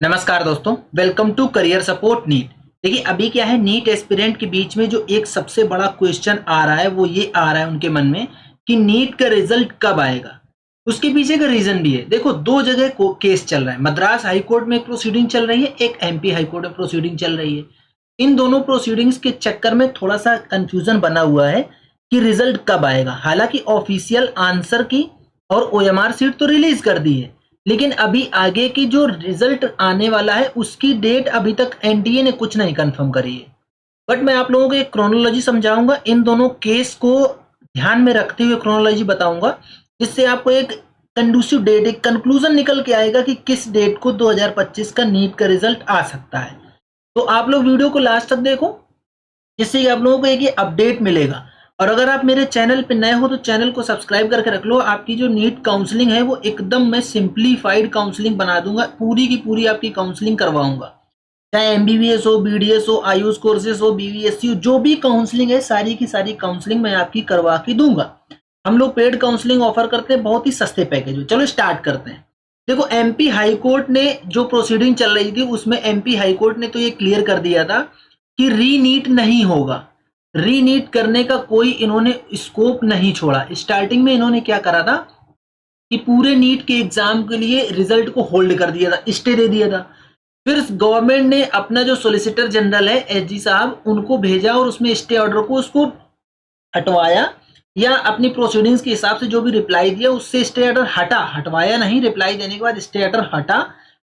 नमस्कार दोस्तों, welcome to career support NEET. देखिए अभी क्या है, नीट एस्पिरेंट के बीच में जो एक सबसे बड़ा क्वेश्चन आ रहा है वो ये आ रहा है उनके मन में कि नीट का रिजल्ट कब आएगा। उसके पीछे का रीजन भी है। देखो दो जगह को केस चल रहा है। मद्रास हाई कोर्ट में एक प्रोसीडिंग चल रही है, एक एमपी हाई कोर्ट में प्रोसीडिंग चल रही है। इन दोनों प्रोसीडिंग्स के चक्कर में थोड़ा सा कंफ्यूजन बना हुआ है कि रिजल्ट कब आएगा। हालांकि ऑफिशियल आंसर की और ओएमआर सीट तो रिलीज कर दी है, लेकिन अभी आगे की जो रिजल्ट आने वाला है उसकी डेट अभी तक एनटीए ने कुछ नहीं कंफर्म करी है। बट मैं आप लोगों को एक क्रोनोलॉजी समझाऊंगा, इन दोनों केस को ध्यान में रखते हुए क्रोनोलॉजी बताऊंगा, जिससे आपको एक कंडूसिव डेट, एक कंक्लूजन निकल के आएगा कि किस डेट को 2025 का नीट का रिजल्ट आ सकता है। तो आप लोग वीडियो को लास्ट तक देखो, जिससे कि आप लोगों को एक ये अपडेट मिलेगा। और अगर आप मेरे चैनल पे नए हो तो चैनल को सब्सक्राइब करके रख लो। आपकी जो नीट काउंसलिंग है वो एकदम मैं सिंप्लीफाइड काउंसलिंग बना दूंगा, पूरी की पूरी आपकी काउंसलिंग करवाऊंगा। चाहे एमबीबीएस हो, बीडीएस हो, आयुष कोर्सेज हो, बीवीएससी हो, जो भी काउंसलिंग है सारी की सारी काउंसलिंग मैं आपकी करवा के दूंगा। हम लोग पेड काउंसलिंग ऑफर करते हैं, बहुत ही सस्ते पैकेज में। चलो स्टार्ट करते हैं। देखो एमपी हाई कोर्ट ने जो प्रोसीडिंग चल रही थी उसमें एमपी हाई कोर्ट ने तो ये क्लियर कर दिया था कि रीनीट नहीं होगा। रीनीट करने का कोई इन्होंने स्कोप नहीं छोड़ा। स्टार्टिंग में इन्होंने क्या करा था कि पूरे नीट के एग्जाम के लिए रिजल्ट को होल्ड कर दिया था, स्टे दे दिया था। फिर गवर्नमेंट ने अपना जो सोलिसिटर जनरल है एसजी साहब, उनको भेजा और उसमें स्टे ऑर्डर को उसको हटवाया, या अपनी प्रोसीडिंग्स के हिसाब से जो भी रिप्लाई दिया उससे स्टे ऑर्डर हटा। हटवाया नहीं, रिप्लाई देने के बाद स्टे ऑर्डर हटा।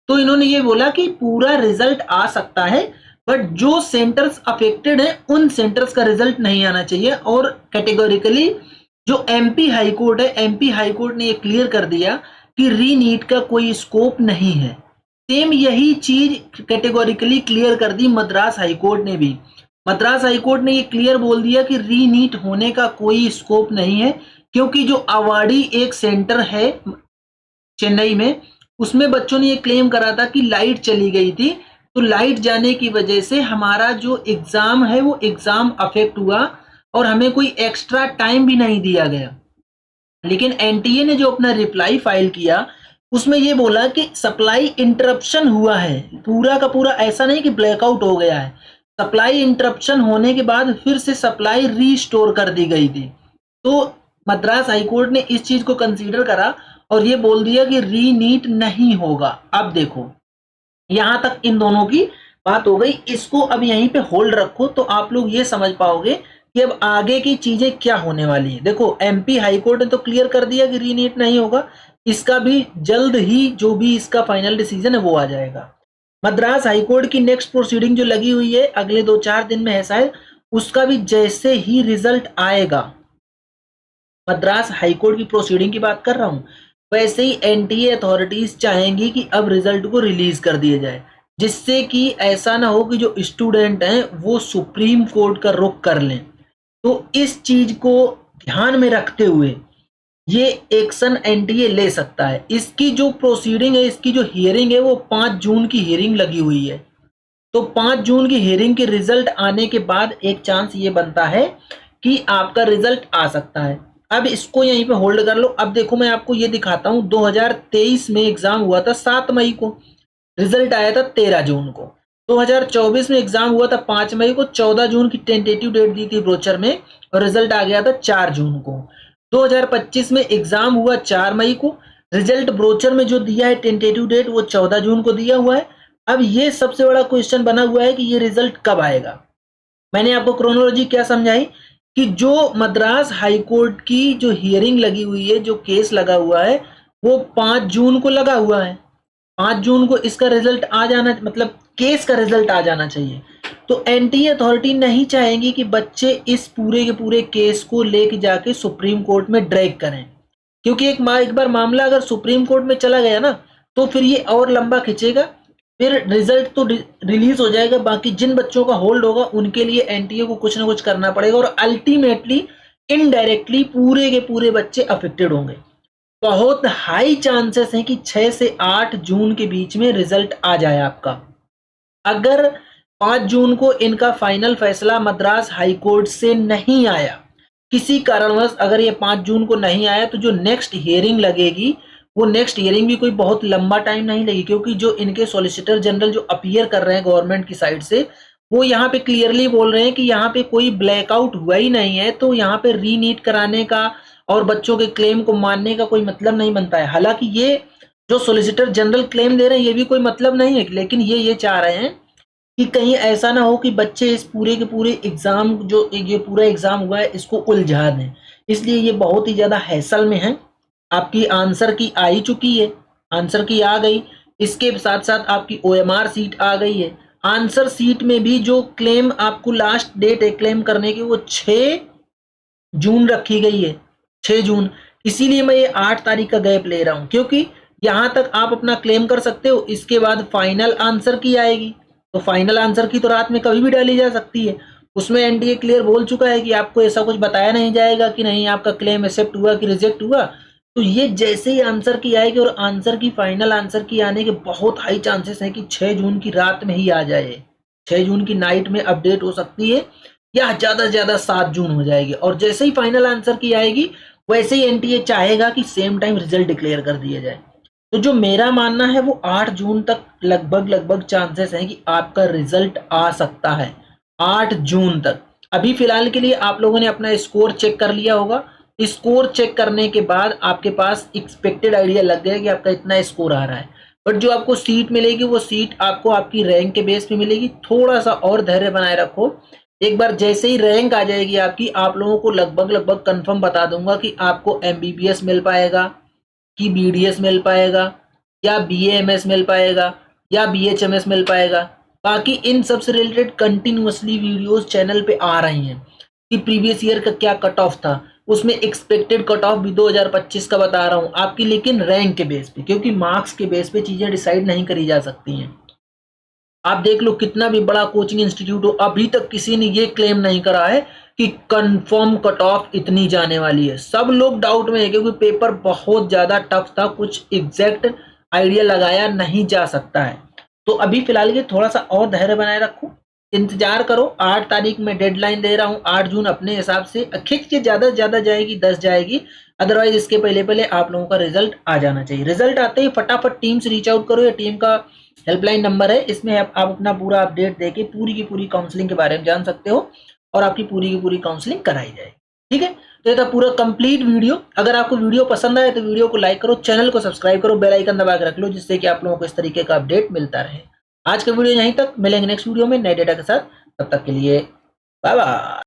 तो इन्होंने ये बोला कि पूरा रिजल्ट आ सकता है, बट जो सेंटर्स अफेक्टेड है उन सेंटर्स का रिजल्ट नहीं आना चाहिए। और कैटेगोरिकली जो एमपी हाई कोर्ट है, एमपी हाई कोर्ट ने ये क्लियर कर दिया कि रीनीट का कोई स्कोप नहीं है। सेम यही चीज कैटेगोरिकली क्लियर कर दी मद्रास हाई कोर्ट ने भी। मद्रास हाई कोर्ट ने ये क्लियर बोल दिया कि रीनीट होने का कोई स्कोप नहीं है, क्योंकि जो अवार्डी एक सेंटर है चेन्नई में, उसमें बच्चों ने ये क्लेम करा था कि लाइट चली गई थी, तो लाइट जाने की वजह से हमारा जो एग्जाम है वो एग्जाम अफेक्ट हुआ और हमें कोई एक्स्ट्रा टाइम भी नहीं दिया गया। लेकिन एनटीए ने जो अपना रिप्लाई फाइल किया उसमें ये बोला कि सप्लाई इंटरप्शन हुआ है, पूरा का पूरा ऐसा नहीं कि ब्लैकआउट हो गया है। सप्लाई इंटरप्शन होने के बाद फिर से सप्लाई रीस्टोर कर दी गई थी। तो मद्रास हाईकोर्ट ने इस चीज को कंसीडर करा और ये बोल दिया कि रीनीट नहीं होगा। अब देखो यहां तक इन दोनों की बात हो गई। इसको अब यहीं पे होल्ड रखो तो आप लोग ये समझ पाओगे कि अब आगे की चीजें क्या होने वाली है। देखो एमपी हाईकोर्ट ने तो क्लियर कर दिया कि रीनीट नहीं होगा, इसका भी जल्द ही जो भी इसका फाइनल डिसीजन है वो आ जाएगा। मद्रास हाईकोर्ट की नेक्स्ट प्रोसीडिंग जो लगी हुई है अगले 2-4 दिन में है शायद, उसका भी जैसे ही रिजल्ट आएगा, मद्रास हाईकोर्ट की प्रोसीडिंग की बात कर रहा हूं, वैसे ही एनटीए अथॉरिटीज चाहेंगी कि अब रिजल्ट को रिलीज कर दिया जाए, जिससे कि ऐसा ना हो कि जो स्टूडेंट हैं वो सुप्रीम कोर्ट का रुख कर लें। तो इस चीज को ध्यान में रखते हुए ये एक्शन एनटीए ले सकता है। इसकी जो प्रोसीडिंग है, इसकी जो हियरिंग है वो 5 जून की हियरिंग लगी हुई है। तो 5 जून की हियरिंग के रिजल्ट आने के बाद एक चांस ये बनता है कि आपका रिजल्ट आ सकता है। अब इसको यहीं पे होल्ड कर लो। अब देखो मैं आपको ये दिखाता हूं, 2023 में एग्जाम हुआ था 7 मई को, रिजल्ट आया था 13 जून को। 2024 में एग्जाम हुआ था 5 मई को, 14 जून की टेंटेटिव डेट दी थी ब्रोचर में और रिजल्ट आ गया था 4 जून को। 2025 में एग्जाम हुआ 4 मई को, रिजल्ट ब्रोचर में जो दिया है टेंटेटिव डेट वो 14 जून को दिया हुआ है। अब ये सबसे बड़ा क्वेश्चन बना हुआ है कि ये रिजल्ट कब आएगा। मैंने आपको क्रोनोलॉजी क्या समझाई कि जो मद्रास हाईकोर्ट की जो हियरिंग लगी हुई है, जो केस लगा हुआ है, वो 5 जून को लगा हुआ है। 5 जून को इसका रिजल्ट आ जाना, मतलब केस का रिजल्ट आ जाना चाहिए। तो एनटीए अथॉरिटी नहीं चाहेंगी कि बच्चे इस पूरे के पूरे केस को लेके जाके सुप्रीम कोर्ट में ड्रैग करें, क्योंकि एक बार मामला अगर सुप्रीम कोर्ट में चला गया ना तो फिर ये और लंबा खिंचेगा। फिर रिजल्ट तो रिलीज हो जाएगा, बाकी जिन बच्चों का होल्ड होगा उनके लिए एनटीए को कुछ ना कुछ करना पड़ेगा और अल्टीमेटली इनडायरेक्टली पूरे के पूरे बच्चे अफेक्टेड होंगे। बहुत हाई चांसेस हैं कि 6 से 8 जून के बीच में रिजल्ट आ जाए आपका। अगर 5 जून को इनका फाइनल फैसला मद्रास हाईकोर्ट से नहीं आया, किसी कारणवश अगर ये 5 जून को नहीं आया, तो जो नेक्स्ट हियरिंग लगेगी वो नेक्स्ट हियरिंग भी कोई बहुत लंबा टाइम नहीं लगी, क्योंकि जो इनके सॉलिसिटर जनरल जो अपीयर कर रहे हैं गवर्नमेंट की साइड से, वो यहाँ पे क्लियरली बोल रहे हैं कि यहाँ पे कोई ब्लैकआउट हुआ ही नहीं है, तो यहाँ पे रीनीट कराने का और बच्चों के क्लेम को मानने का कोई मतलब नहीं बनता है। हालांकि ये जो सॉलिसिटर जनरल क्लेम दे रहे हैं ये भी कोई मतलब नहीं है, लेकिन ये चाह रहे हैं कि कहीं ऐसा ना हो कि बच्चे इस पूरे के पूरे एग्जाम, जो ये पूरा एग्जाम हुआ है, इसको उलझा दें। इसलिए ये बहुत ही ज्यादा हैसल में है। आपकी आंसर की आ ही चुकी है, आंसर की आ गई, इसके साथ साथ आपकी ओएमआर सीट आ गई है। आंसर सीट में भी जो क्लेम आपको लास्ट डेट है क्लेम करने की, वो 6 जून रखी गई है, 6 जून। इसीलिए मैं ये 8 तारीख का गैप ले रहा हूं, क्योंकि यहां तक आप अपना क्लेम कर सकते हो, इसके बाद फाइनल आंसर की आएगी, तो फाइनल आंसर की तो रात में कभी भी डाली जा सकती है। उसमें एनडीए क्लियर बोल चुका है कि आपको ऐसा कुछ बताया नहीं जाएगा कि नहीं आपका क्लेम एक्सेप्ट हुआ कि रिजेक्ट हुआ। तो ये जैसे ही आंसर की आएगी, और आंसर की फाइनल आंसर की आने के बहुत हाई चांसेस है कि 6 जून की रात में ही आ जाए, 6 जून की नाइट में अपडेट हो सकती है, या ज्यादा से ज्यादा 7 जून हो जाएगी। और जैसे ही फाइनल आंसर की आएगी, वैसे ही एनटीए चाहेगा कि सेम टाइम रिजल्ट डिक्लेयर कर दिया जाए। तो जो मेरा मानना है वो 8 जून तक लगभग चांसेस हैं कि आपका रिजल्ट आ सकता है, 8 जून तक। अभी फिलहाल के लिए आप लोगों ने अपना स्कोर चेक कर लिया होगा। स्कोर चेक करने के बाद आपके पास एक्सपेक्टेड आइडिया लग गया कि आपका इतना स्कोर आ रहा है। बट जो आपको सीट मिलेगी, वो सीट आपको आपकी रैंक के बेस पे मिलेगी। थोड़ा सा और धैर्य बनाए रखो, एक बार जैसे ही रैंक आ जाएगी आपकी, आप लोगों को लगभग कंफर्म बता दूंगा कि आपको एमबीबीएस मिल पाएगा, कि बीडीएस मिल पाएगा, या बीएएमएस मिल पाएगा, या बीएचएमएस मिल पाएगा। बाकी इन सब से रिलेटेड कंटिन्यूअसली वीडियोस चैनल पे आ रही हैं कि प्रीवियस ईयर का क्या कट ऑफ था, उसमें एक्सपेक्टेड कट ऑफ भी 2025 का बता रहा हूँ आपकी, लेकिन रैंक के बेस पे, क्योंकि मार्क्स के बेस पे चीजें डिसाइड नहीं करी जा सकती हैं। आप देख लो कितना भी बड़ा कोचिंग इंस्टीट्यूट हो, अभी तक किसी ने ये क्लेम नहीं करा है कि कंफर्म कट ऑफ इतनी जाने वाली है। सब लोग डाउट में है, क्योंकि पेपर बहुत ज्यादा टफ था, कुछ एग्जैक्ट आइडिया लगाया नहीं जा सकता है। तो अभी फिलहाल के थोड़ा सा और धैर्य बनाए रखो, इंतजार करो। 8 तारीख में डेडलाइन दे रहा हूँ, 8 जून अपने हिसाब से खींच के ज्यादा से ज्यादा जाएगी, 10 जाएगी। अदरवाइज इसके पहले पहले आप लोगों का रिजल्ट आ जाना चाहिए। रिजल्ट आते ही फटाफट टीम से रीच आउट करो, या टीम का हेल्पलाइन नंबर है, इसमें आप अपना पूरा अपडेट देके पूरी की पूरी काउंसलिंग के बारे में जान सकते हो, और आपकी पूरी की पूरी काउंसलिंग कराई जाएगी। ठीक है, तो ये था पूरा कंप्लीट वीडियो। अगर आपको वीडियो पसंद आए तो वीडियो को लाइक करो, चैनल को सब्सक्राइब करो, बेल आइकन दबा के रख लो, जिससे कि आप लोगों को इस तरीके का अपडेट मिलता रहे। आज का वीडियो यहीं तक, मिलेंगे नेक्स्ट वीडियो में नए डेटा के साथ। तब तक के लिए बाय बाय।